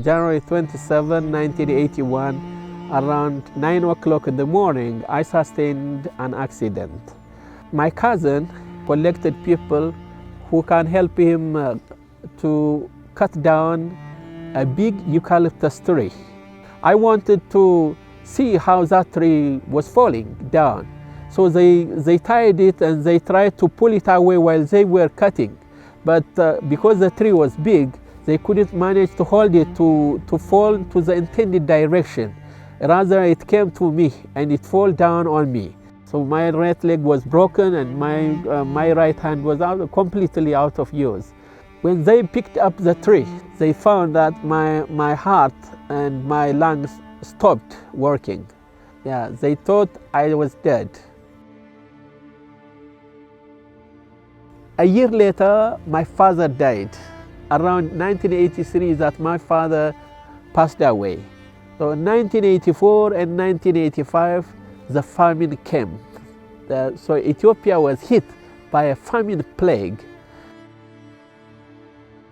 January 27, 1981, around 9 o'clock in the morning, I sustained an accident. My cousin collected people who can help him to cut down a big eucalyptus tree. I wanted to see how that tree was falling down. So they tied it and they tried to pull it away while they were cutting. But because the tree was big, they couldn't manage to hold it to fall to the intended direction. Rather, it came to me and it fell down on me. So my right leg was broken and my right hand was completely out of use. When they picked up the tree, they found that my heart and my lungs stopped working. Yeah, they thought I was dead. A year later, my father died. Around 1983 that my father passed away. So in 1984 and 1985, the famine came. So Ethiopia was hit by a famine plague.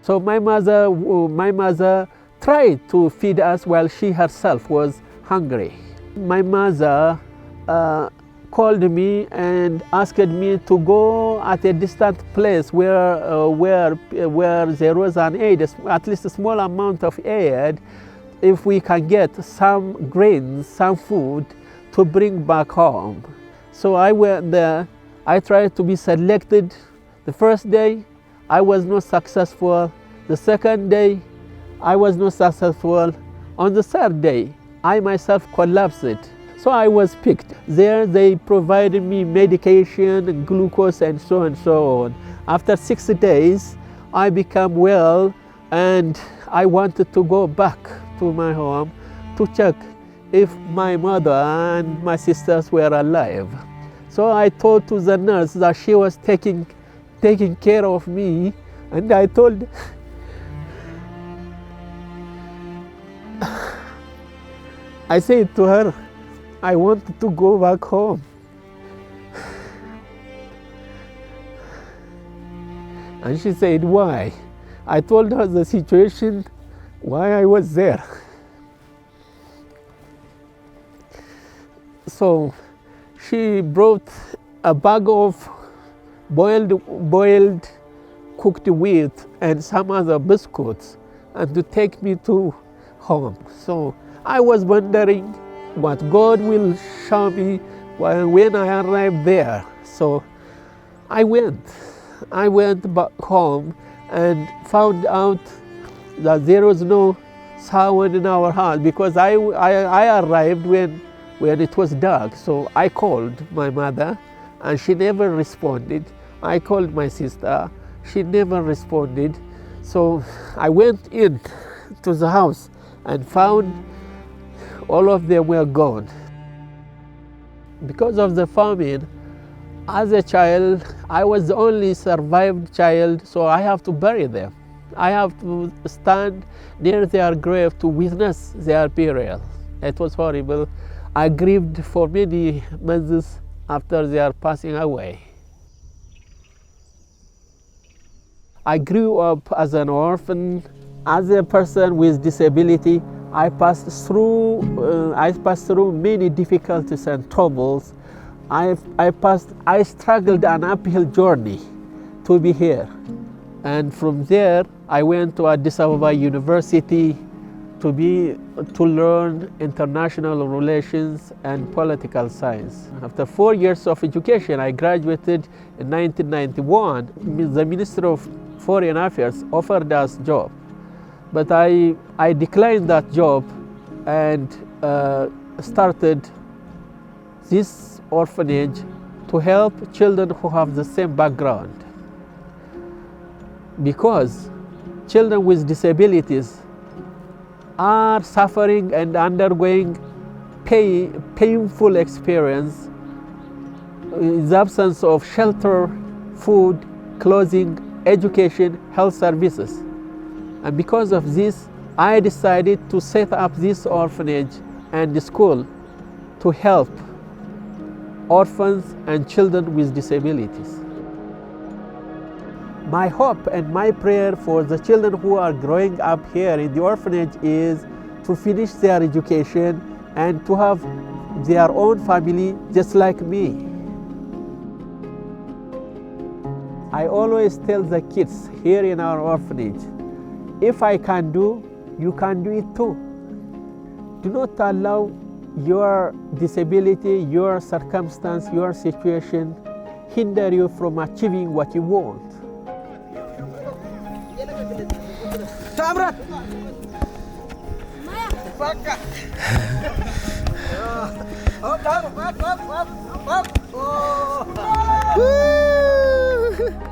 So my mother tried to feed us while she herself was hungry. My mother called me and asked me to go at a distant place where there was an aid, at least a small amount of aid, if we can get some grains, some food to bring back home. So I went there. I tried to be selected. The first day, I was not successful. The second day, I was not successful. On the third day, I myself collapsed. So I was picked. There they provided me medication, glucose, and so on. After 6 days, I became well and I wanted to go back to my home to check if my mother and my sisters were alive. So I told to the nurse that she was taking care of me, and I told I said to her, I wanted to go back home. And she said, why? I told her the situation, why I was there. So she brought a bag of boiled cooked wheat and some other biscuits and to take me to home. So I was wondering what God will show me when I arrived there. So I went back home and found out that there was no sound in our house because I arrived when it was dark. So I called my mother and she never responded. I called my sister, she never responded. So I went in to the house and found all of them were gone. Because of the famine, as a child, I was the only survived child, so I have to bury them. I have to stand near their grave to witness their burial. It was horrible. I grieved for many months after their passing away. I grew up as an orphan. As a person with disability, I passed through many difficulties and troubles. I struggled an uphill journey to be here. And from there, I went to Addis Ababa University to learn international relations and political science. After 4 years of education, I graduated in 1991. The Minister of Foreign Affairs offered us a job. But I declined that job and started this orphanage to help children who have the same background. Because children with disabilities are suffering and undergoing painful experience in the absence of shelter, food, clothing, education, health services. And because of this, I decided to set up this orphanage and the school to help orphans and children with disabilities. My hope and my prayer for the children who are growing up here in the orphanage is to finish their education and to have their own family just like me. I always tell the kids here in our orphanage, if I can do, you can do it too. Do not allow your disability, your circumstance, your situation hinder you from achieving what you want. Woo!